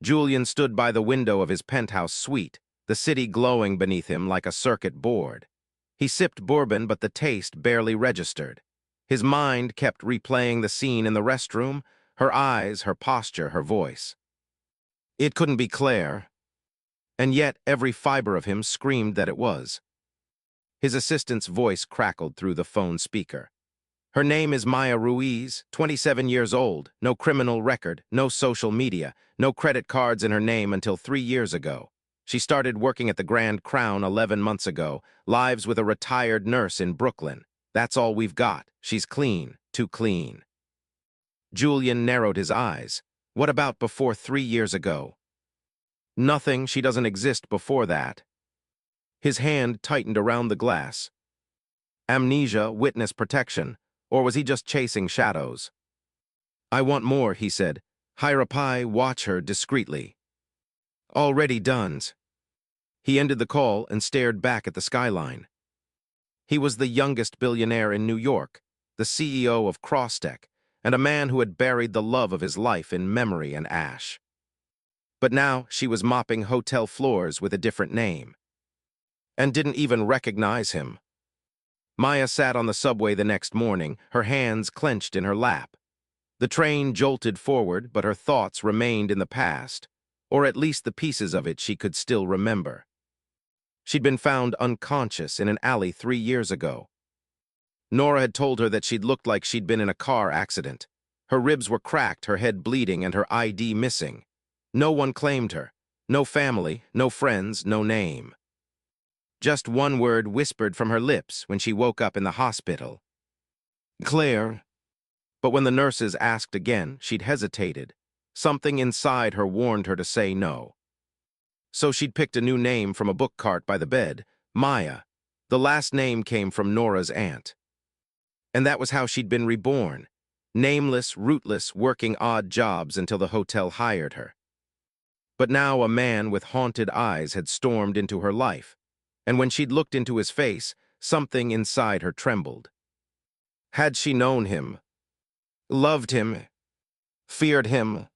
Julian stood by the window of his penthouse suite, the city glowing beneath him like a circuit board. He sipped bourbon, but the taste barely registered. His mind kept replaying the scene in the restroom, her eyes, her posture, her voice. It couldn't be Claire, and yet every fiber of him screamed that it was. His assistant's voice crackled through the phone speaker. Her name is Maya Ruiz, 27 years old, no criminal record, no social media, no credit cards in her name until 3 years ago. She started working at the Grand Crown 11 months ago, lives with a retired nurse in Brooklyn. That's all we've got. She's clean, too clean. Julian narrowed his eyes. What about before 3 years ago? Nothing, she doesn't exist before that. His hand tightened around the glass. Amnesia, witness protection, or was he just chasing shadows? I want more, he said. Hirapai, watch her discreetly. Already done's. He ended the call and stared back at the skyline. He was the youngest billionaire in New York, the CEO of Crosstech, and a man who had buried the love of his life in memory and ash. But now she was mopping hotel floors with a different name. And didn't even recognize him. Maya sat on the subway the next morning, her hands clenched in her lap. The train jolted forward, but her thoughts remained in the past, or at least the pieces of it she could still remember. She'd been found unconscious in an alley 3 years ago. Nora had told her that she'd looked like she'd been in a car accident. Her ribs were cracked, her head bleeding, and her ID missing. No one claimed her. No family, no friends, no name. Just one word whispered from her lips when she woke up in the hospital. Claire. But when the nurses asked again, she'd hesitated. Something inside her warned her to say no. So she'd picked a new name from a book cart by the bed, Maya. The last name came from Nora's aunt. And that was how she'd been reborn. Nameless, rootless, working odd jobs until the hotel hired her. But now a man with haunted eyes had stormed into her life. And when she'd looked into his face, something inside her trembled. Had she known him? Loved him? Feared him?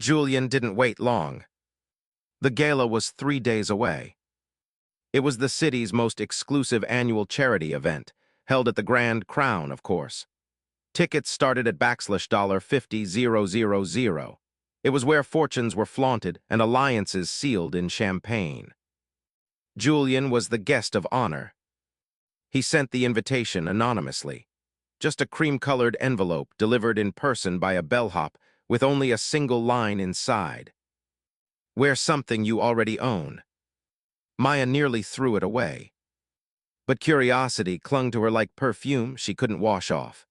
Julian didn't wait long. The gala was 3 days away. It was the city's most exclusive annual charity event, held at the Grand Crown, of course. Tickets started at $50,000. It was where fortunes were flaunted and alliances sealed in champagne. Julian was the guest of honor. He sent the invitation anonymously. Just a cream-colored envelope delivered in person by a bellhop with only a single line inside. Wear something you already own. Maya nearly threw it away. But curiosity clung to her like perfume she couldn't wash off.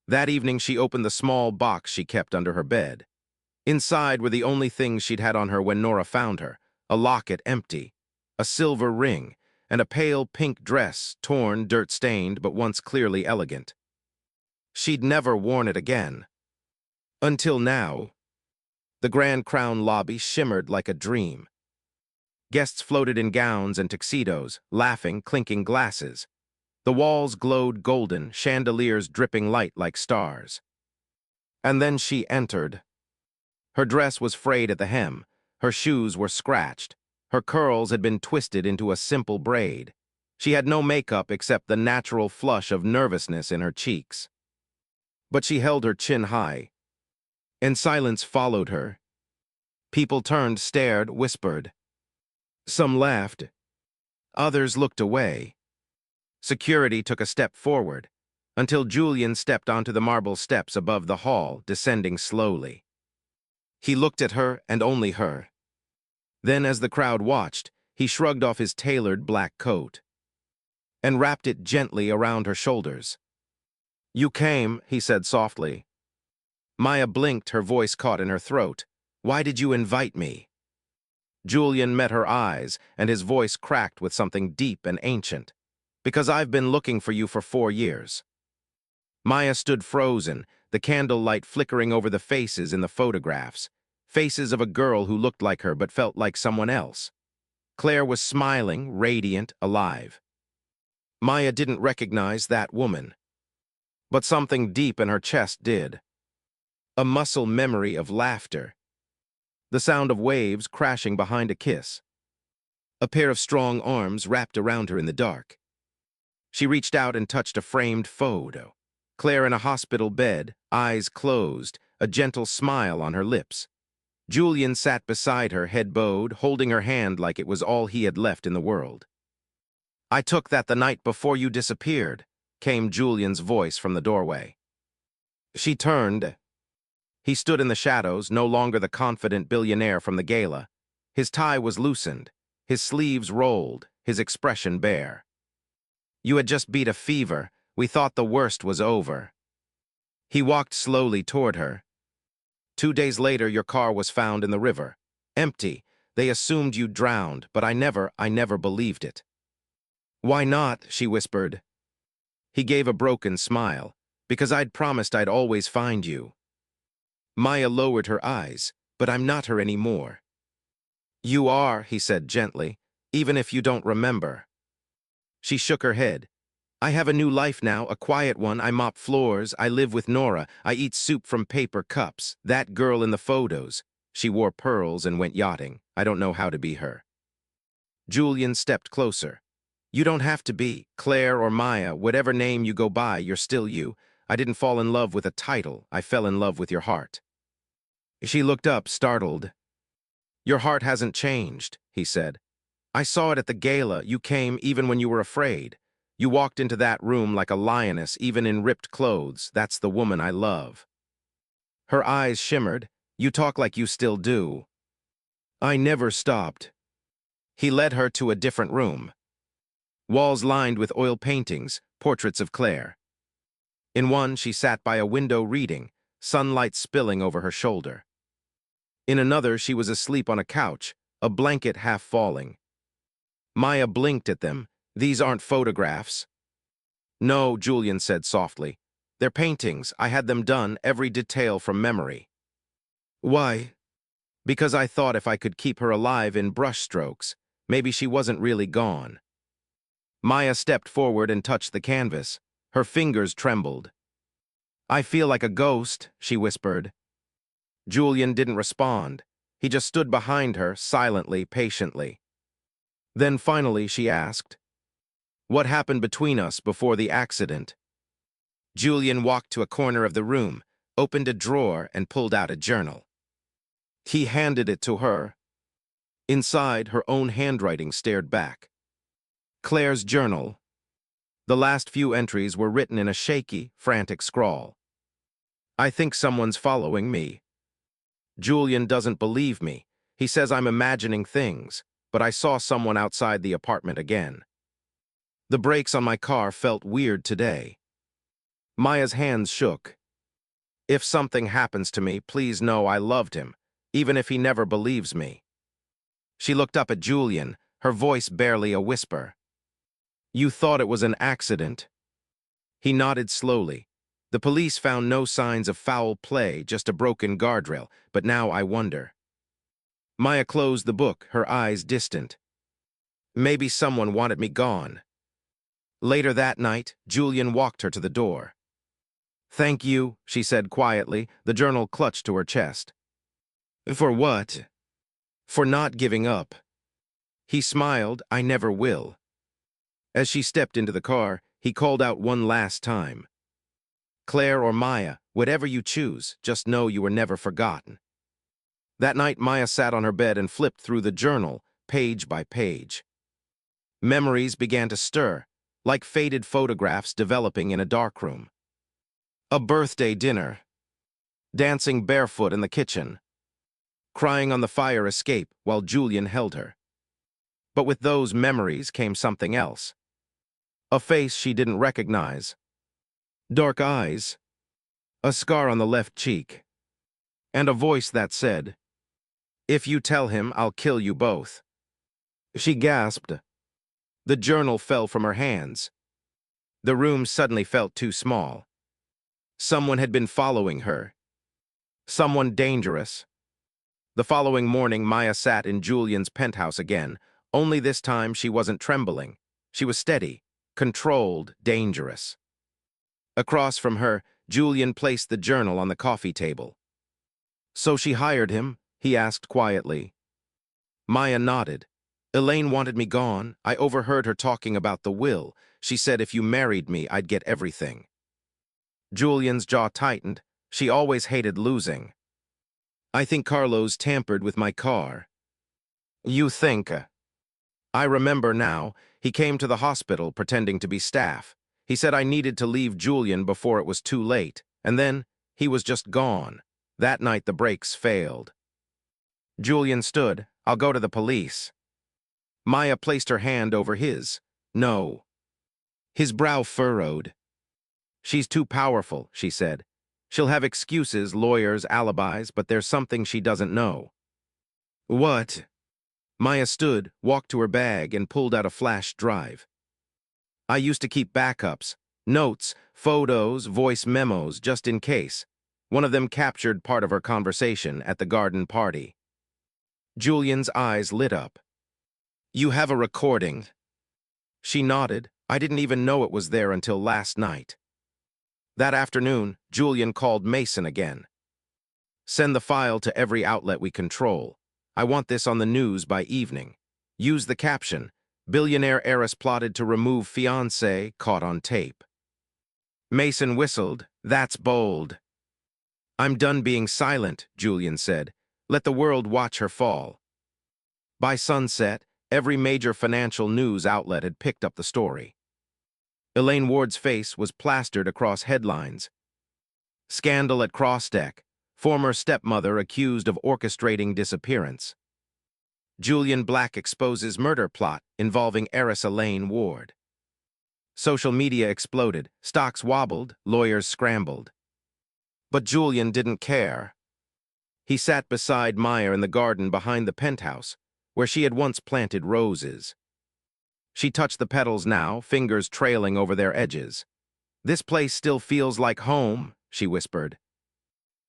That evening she opened the small box she kept under her bed. Inside were the only things she'd had on her when Nora found her, a locket empty, a silver ring, and a pale pink dress, torn, dirt-stained, but once clearly elegant. She'd never worn it again. Until now. The Grand Crown lobby shimmered like a dream. Guests floated in gowns and tuxedos, laughing, clinking glasses. The walls glowed golden, chandeliers dripping light like stars. And then she entered. Her dress was frayed at the hem, her shoes were scratched, her curls had been twisted into a simple braid. She had no makeup except the natural flush of nervousness in her cheeks. But she held her chin high. And silence followed her. People turned, stared, whispered. Some laughed. Others looked away. Security took a step forward, until Julian stepped onto the marble steps above the hall, descending slowly. He looked at her and only her. Then, as the crowd watched, he shrugged off his tailored black coat and wrapped it gently around her shoulders. You came, he said softly. Maya blinked, her voice caught in her throat. Why did you invite me? Julian met her eyes, and his voice cracked with something deep and ancient. Because I've been looking for you for 4 years. Maya stood frozen, the candlelight flickering over the faces in the photographs. Faces of a girl who looked like her but felt like someone else. Claire was smiling, radiant, alive. Maya didn't recognize that woman. But something deep in her chest did. A muscle memory of laughter. the sound of waves crashing behind a kiss. A pair of strong arms wrapped around her in the dark. She reached out and touched a framed photo. Claire in a hospital bed, eyes closed, a gentle smile on her lips. Julian sat beside her, head bowed, holding her hand like it was all he had left in the world. "I took that the night before you disappeared," came Julian's voice from the doorway. She turned. He stood in the shadows, no longer the confident billionaire from the gala. His tie was loosened, his sleeves rolled, his expression bare. "You had just beat a fever. We thought the worst was over." He walked slowly toward her. "2 days later, your car was found in the river. Empty. They assumed you drowned, but I never believed it." "Why not?" she whispered. He gave a broken smile. "Because I'd promised I'd always find you." Maya lowered her eyes. "But I'm not her anymore." "You are," he said gently, "even if you don't remember." She shook her head. "I have a new life now, a quiet one. I mop floors, I live with Nora, I eat soup from paper cups. That girl in the photos. She wore pearls and went yachting. I don't know how to be her." Julian stepped closer. "You don't have to be. Claire or Maya, whatever name you go by, you're still you. I didn't fall in love with a title. I fell in love with your heart." She looked up, startled. "Your heart hasn't changed," he said. "I saw it at the gala. You came even when you were afraid. You walked into that room like a lioness, even in ripped clothes. That's the woman I love." Her eyes shimmered. "You talk like you still do." "I never stopped." He led her to a different room. Walls lined with oil paintings, portraits of Claire. In one, she sat by a window reading, sunlight spilling over her shoulder. In another, she was asleep on a couch, a blanket half falling. Maya blinked at them. "These aren't photographs." "No," Julian said softly. "They're paintings. I had them done, every detail from memory." "Why?" "Because I thought if I could keep her alive in brushstrokes, maybe she wasn't really gone." Maya stepped forward and touched the canvas. Her fingers trembled. "I feel like a ghost," she whispered. Julian didn't respond. He just stood behind her, silently, patiently. Then finally she asked, "What happened between us before the accident?" Julian walked to a corner of the room, opened a drawer, and pulled out a journal. He handed it to her. Inside, her own handwriting stared back. Claire's journal. The last few entries were written in a shaky, frantic scrawl. "I think someone's following me. Julian doesn't believe me. He says I'm imagining things, but I saw someone outside the apartment again. The brakes on my car felt weird today." Maya's hands shook. "If something happens to me, please know I loved him, even if he never believes me." She looked up at Julian, her voice barely a whisper. "You thought it was an accident?" He nodded slowly. "The police found no signs of foul play, just a broken guardrail, but now I wonder." Maya closed the book, her eyes distant. "Maybe someone wanted me gone." Later that night, Julian walked her to the door. "Thank you," she said quietly, the journal clutched to her chest. "For what?" "For not giving up." He smiled. "I never will." As she stepped into the car, he called out one last time. "Claire or Maya, whatever you choose, just know you were never forgotten." That night, Maya sat on her bed and flipped through the journal, page by page. Memories began to stir, like faded photographs developing in a darkroom. A birthday dinner. Dancing barefoot in the kitchen. Crying on the fire escape while Julian held her. But with those memories came something else. A face she didn't recognize. Dark eyes. A scar on the left cheek. And a voice that said, "If you tell him, I'll kill you both." She gasped. The journal fell from her hands. The room suddenly felt too small. Someone had been following her. Someone dangerous. The following morning, Maya sat in Julian's penthouse again. Only this time she wasn't trembling. She was steady, controlled, dangerous. Across from her, Julian placed the journal on the coffee table. "So she hired him?" he asked quietly. Maya nodded. Elaine wanted me gone. I overheard her talking about the will. She said if you married me, I'd get everything. Julian's jaw tightened. She always hated losing. I think Carlos tampered with my car. You think? I remember now. He came to the hospital pretending to be staff. He said I needed to leave Julian before it was too late, and then he was just gone. That night the brakes failed. Julian stood. I'll go to the police. Maya placed her hand over his. No. His brow furrowed. She's too powerful, she said. She'll have excuses, lawyers, alibis, but there's something she doesn't know. What? Maya stood, walked to her bag, and pulled out a flash drive. I used to keep backups, notes, photos, voice memos, just in case. One of them captured part of her conversation at the garden party. Julian's eyes lit up. You have a recording. She nodded. I didn't even know it was there until last night. That afternoon, Julian called Mason again. Send the file to every outlet we control. I want this on the news by evening. Use the caption, Billionaire heiress plotted to remove fiancé caught on tape. Mason whistled. That's bold. I'm done being silent, Julian said. Let the world watch her fall. By sunset, every major financial news outlet had picked up the story. Elaine Ward's face was plastered across headlines. Scandal at Crossdeck. Former stepmother accused of orchestrating disappearance. Julian Black exposes murder plot involving heiress Elaine Ward. Social media exploded, stocks wobbled, lawyers scrambled. But Julian didn't care. He sat beside Maya in the garden behind the penthouse, where she had once planted roses. She touched the petals now, fingers trailing over their edges. This place still feels like home, she whispered.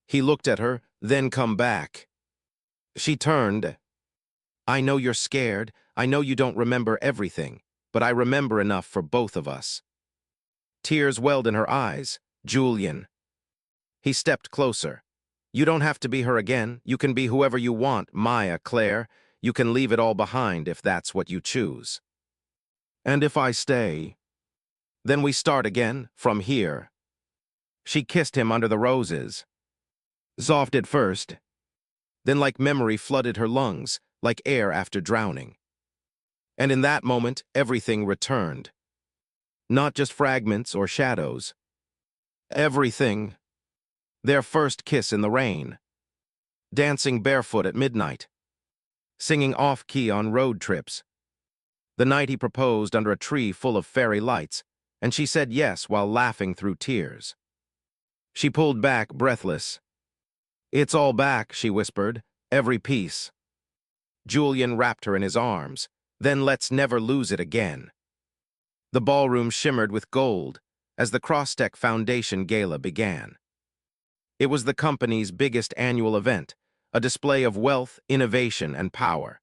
He looked at her, then come back. She turned. I know you're scared. I know you don't remember everything, but I remember enough for both of us. Tears welled in her eyes. Julian. He stepped closer. You don't have to be her again. You can be whoever you want, Maya, Claire. You can leave it all behind if that's what you choose. And if I stay? Then we start again, from here. She kissed him under the roses. Soft at first. Then like memory flooded her lungs, like air after drowning. And in that moment, everything returned. Not just fragments or shadows. Everything. Their first kiss in the rain. Dancing barefoot at midnight. Singing off-key on road trips. The night he proposed under a tree full of fairy lights, and she said yes while laughing through tears. She pulled back, breathless. It's all back, she whispered, every piece. Julian wrapped her in his arms. Then let's never lose it again. The ballroom shimmered with gold as the Crossdeck Foundation Gala began. It was the company's biggest annual event, a display of wealth, innovation, and power.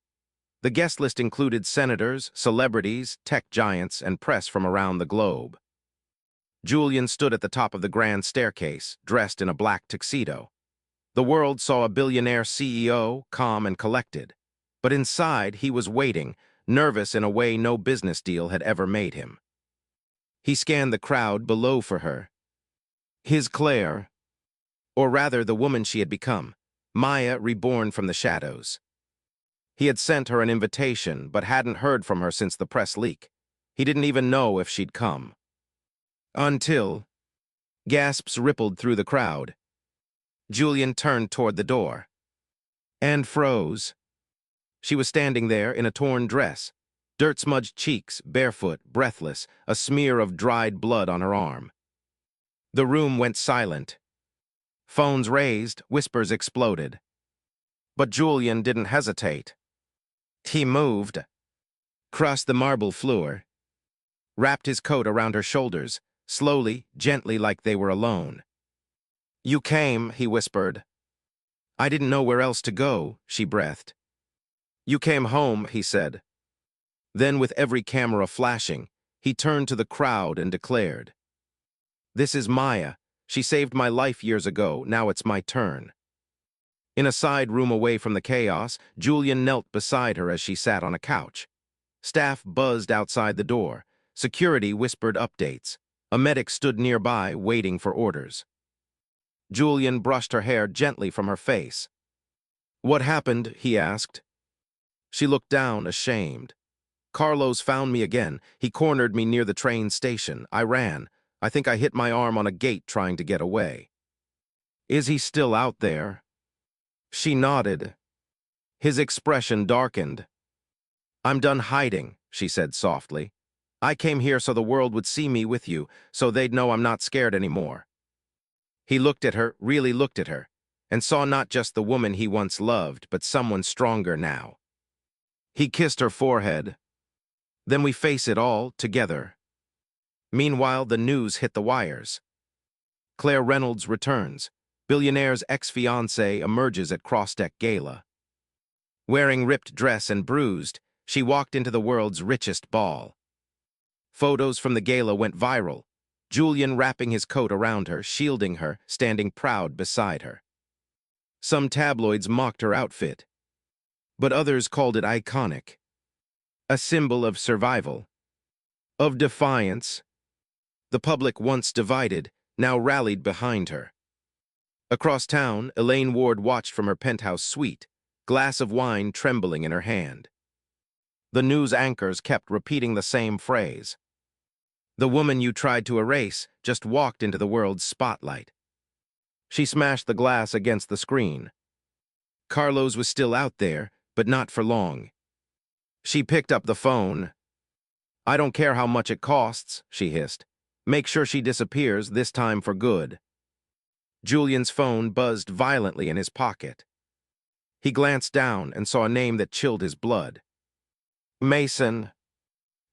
The guest list included senators, celebrities, tech giants, and press from around the globe. Julian stood at the top of the grand staircase, dressed in a black tuxedo. The world saw a billionaire CEO, calm and collected. But inside, he was waiting, nervous in a way no business deal had ever made him. He scanned the crowd below for her. His Claire, or rather the woman she had become, Maya reborn from the shadows. He had sent her an invitation, but hadn't heard from her since the press leak. He didn't even know if she'd come. Until... Gasps rippled through the crowd. Julian turned toward the door. And froze. She was standing there in a torn dress, dirt-smudged cheeks, barefoot, breathless, a smear of dried blood on her arm. The room went silent. Phones raised, whispers exploded. But Julian didn't hesitate. He moved, crossed the marble floor, wrapped his coat around her shoulders, slowly, gently like they were alone. You came, he whispered. I didn't know where else to go, she breathed. You came home, he said. Then, with every camera flashing, he turned to the crowd and declared, This is Maya. She saved my life years ago, now it's my turn. In a side room away from the chaos, Julian knelt beside her as she sat on a couch. Staff buzzed outside the door. Security whispered updates. A medic stood nearby, waiting for orders. Julian brushed her hair gently from her face. "What happened?" he asked. She looked down, ashamed. "Carlos found me again. He cornered me near the train station. I ran. I think I hit my arm on a gate trying to get away." "Is he still out there?" She nodded. His expression darkened. "I'm done hiding," she said softly. "I came here so the world would see me with you, so they'd know I'm not scared anymore." He looked at her, really looked at her, and saw not just the woman he once loved, but someone stronger now. He kissed her forehead. "Then we face it all, together." Meanwhile, the news hit the wires. Claire Reynolds returns. Billionaire's ex-fiancé emerges at cross-deck Gala. Wearing ripped dress and bruised, she walked into the world's richest ball. Photos from the gala went viral, Julian wrapping his coat around her, shielding her, standing proud beside her. Some tabloids mocked her outfit, but others called it iconic. A symbol of survival, of defiance. The public, once divided, now rallied behind her. Across town, Elaine Ward watched from her penthouse suite, glass of wine trembling in her hand. The news anchors kept repeating the same phrase. "The woman you tried to erase just walked into the world's spotlight." She smashed the glass against the screen. Carlos was still out there, but not for long. She picked up the phone. "I don't care how much it costs," she hissed. "Make sure she disappears, this time for good." Julian's phone buzzed violently in his pocket. He glanced down and saw a name that chilled his blood. "Mason."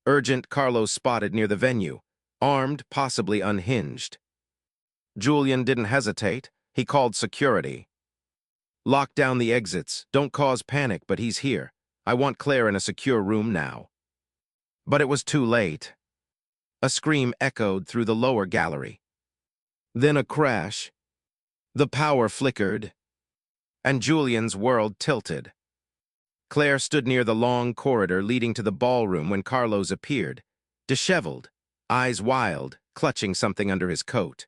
Urgent, Carlos spotted near the venue, armed, possibly unhinged. Julian didn't hesitate. He called security. "Lock down the exits. Don't cause panic, but he's here. I want Claire in a secure room now." But it was too late. A scream echoed through the lower gallery. Then a crash. The power flickered, and Julian's world tilted. Claire stood near the long corridor leading to the ballroom when Carlos appeared, disheveled, eyes wild, clutching something under his coat.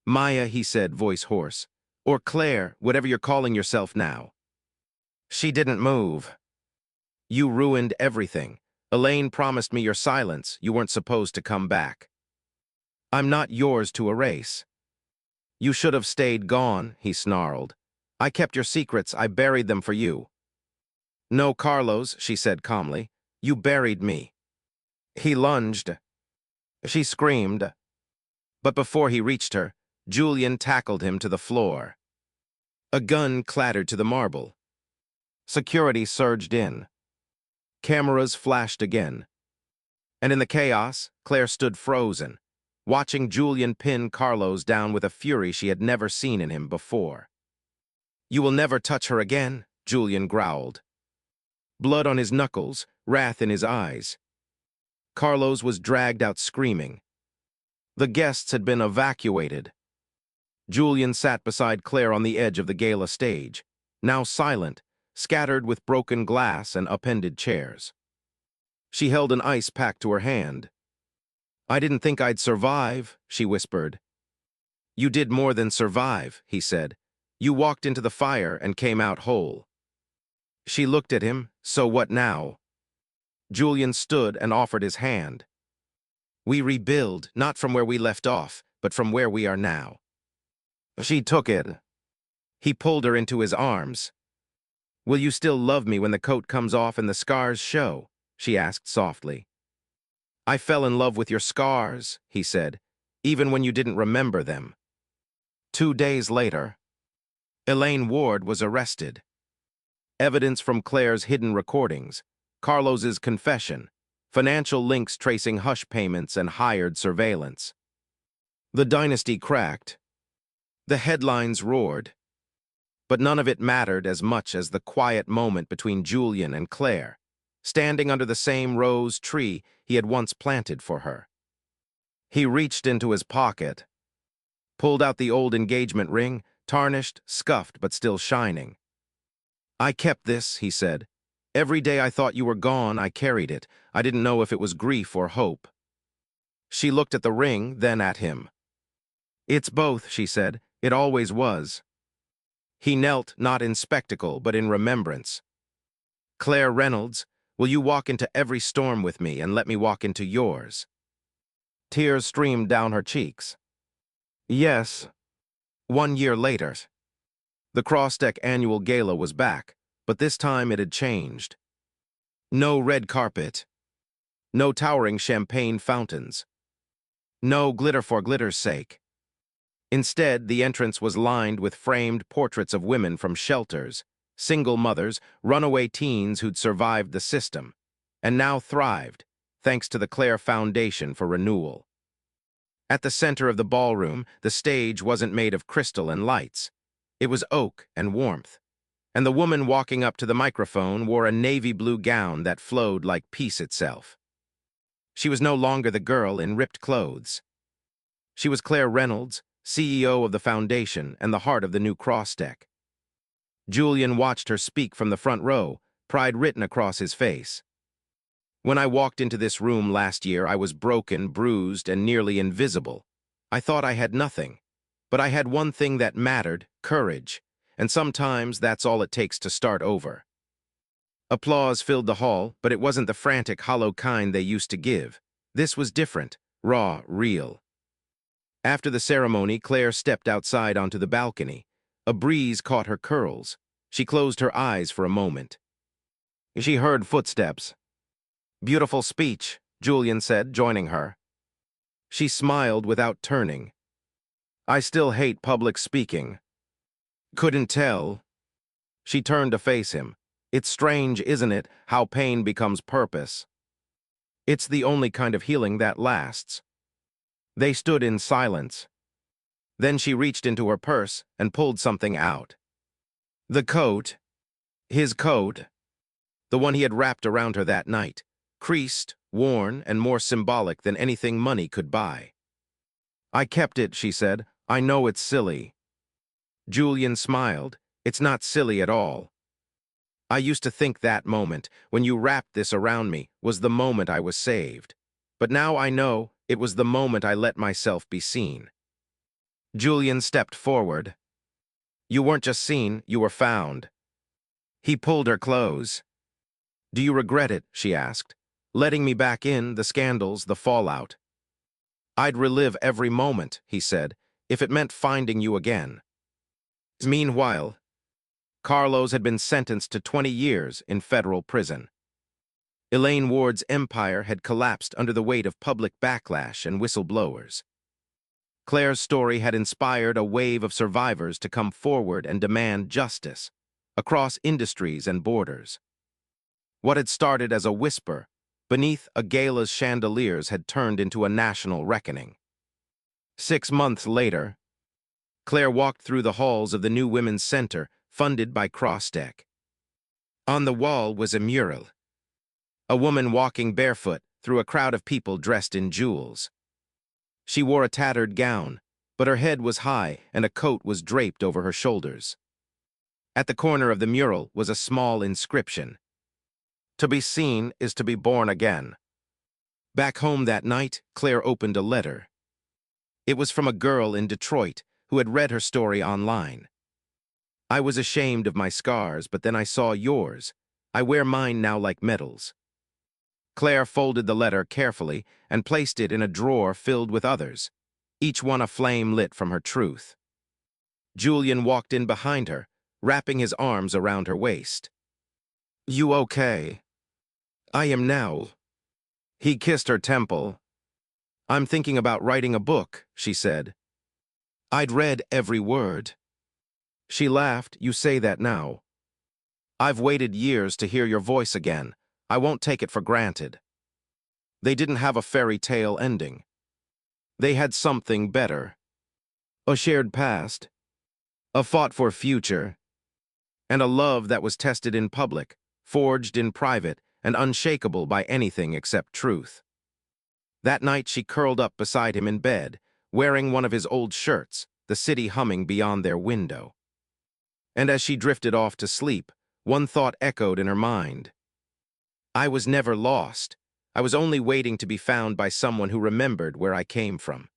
"Maya," he said, voice hoarse. "Or Claire, whatever you're calling yourself now." She didn't move. "You ruined everything. Elaine promised me your silence. You weren't supposed to come back." "I'm not yours to erase." "You should have stayed gone," he snarled. "I kept your secrets. I buried them for you." "No, Carlos," she said calmly. "You buried me." He lunged. She screamed. But before he reached her, Julian tackled him to the floor. A gun clattered to the marble. Security surged in. Cameras flashed again. And in the chaos, Claire stood frozen, watching Julian pin Carlos down with a fury she had never seen in him before. "You will never touch her again," Julian growled. Blood on his knuckles, wrath in his eyes. Carlos was dragged out screaming. The guests had been evacuated. Julian sat beside Claire on the edge of the gala stage, now silent, scattered with broken glass and upended chairs. She held an ice pack to her hand. "I didn't think I'd survive," she whispered. "You did more than survive," he said. "You walked into the fire and came out whole." She looked at him. "So what now?" Julian stood and offered his hand. "We rebuild, not from where we left off, but from where we are now." She took it. He pulled her into his arms. "Will you still love me when the coat comes off and the scars show?" she asked softly. "I fell in love with your scars," he said, "even when you didn't remember them." 2 days later, Elaine Ward was arrested. Evidence from Claire's hidden recordings, Carlos's confession, financial links tracing hush payments and hired surveillance. The dynasty cracked. The headlines roared. But none of it mattered as much as the quiet moment between Julian and Claire, standing under the same rose tree he had once planted for her. He reached into his pocket, pulled out the old engagement ring, tarnished, scuffed, but still shining. "I kept this," he said. "Every day I thought you were gone, I carried it. I didn't know if it was grief or hope." She looked at the ring, then at him. "It's both," she said. "It always was." He knelt, not in spectacle, but in remembrance. "Claire Reynolds, will you walk into every storm with me and let me walk into yours?" Tears streamed down her cheeks. "Yes." 1 year later. The Crossdeck annual gala was back, but this time it had changed. No red carpet. No towering champagne fountains. No glitter for glitter's sake. Instead, the entrance was lined with framed portraits of women from shelters, single mothers, runaway teens who'd survived the system, and now thrived, thanks to the Clare Foundation for Renewal. At the center of the ballroom, the stage wasn't made of crystal and lights. It was oak and warmth. And the woman walking up to the microphone wore a navy blue gown that flowed like peace itself. She was no longer the girl in ripped clothes. She was Claire Reynolds, CEO of the foundation and the heart of the new Crossdeck. Julian watched her speak from the front row, pride written across his face. "When I walked into this room last year, I was broken, bruised, and nearly invisible. I thought I had nothing. But I had one thing that mattered, courage, and sometimes that's all it takes to start over." Applause filled the hall, but it wasn't the frantic, hollow kind they used to give. This was different, raw, real. After the ceremony, Claire stepped outside onto the balcony. A breeze caught her curls. She closed her eyes for a moment. She heard footsteps. "Beautiful speech," Julian said, joining her. She smiled without turning. "I still hate public speaking." "Couldn't tell." She turned to face him. "It's strange, isn't it, how pain becomes purpose? It's the only kind of healing that lasts." They stood in silence. Then she reached into her purse and pulled something out. The coat. His coat. The one he had wrapped around her that night. Creased, worn, and more symbolic than anything money could buy. "I kept it," she said. "I know it's silly." Julian smiled. "It's not silly at all. I used to think that moment, when you wrapped this around me, was the moment I was saved. But now I know it was the moment I let myself be seen." Julian stepped forward. "You weren't just seen, you were found." He pulled her close. "Do you regret it?" she asked. "Letting me back in, the scandals, the fallout." "I'd relive every moment," he said, "if it meant finding you again." Meanwhile, Carlos had been sentenced to 20 years in federal prison. Elaine Ward's empire had collapsed under the weight of public backlash and whistleblowers. Claire's story had inspired a wave of survivors to come forward and demand justice, across industries and borders. What had started as a whisper beneath a gala's chandeliers had turned into a national reckoning. 6 months later, Claire walked through the halls of the new Women's Center, funded by Crossdeck. On the wall was a mural. A woman walking barefoot through a crowd of people dressed in jewels. She wore a tattered gown, but her head was high and a coat was draped over her shoulders. At the corner of the mural was a small inscription. "To be seen is to be born again." Back home that night, Claire opened a letter. It was from a girl in Detroit who had read her story online. "I was ashamed of my scars, but then I saw yours. I wear mine now like medals." Claire folded the letter carefully and placed it in a drawer filled with others, each one a flame lit from her truth. Julian walked in behind her, wrapping his arms around her waist. "You okay?" "I am now." He kissed her temple. "I'm thinking about writing a book," she said. "I'd read every word." She laughed. "You say that now. I've waited years to hear your voice again. I won't take it for granted." They didn't have a fairy tale ending. They had something better. A shared past, a fought-for future, and a love that was tested in public, forged in private, and unshakable by anything except truth. That night she curled up beside him in bed, wearing one of his old shirts, the city humming beyond their window. And as she drifted off to sleep, one thought echoed in her mind. I was never lost. I was only waiting to be found by someone who remembered where I came from.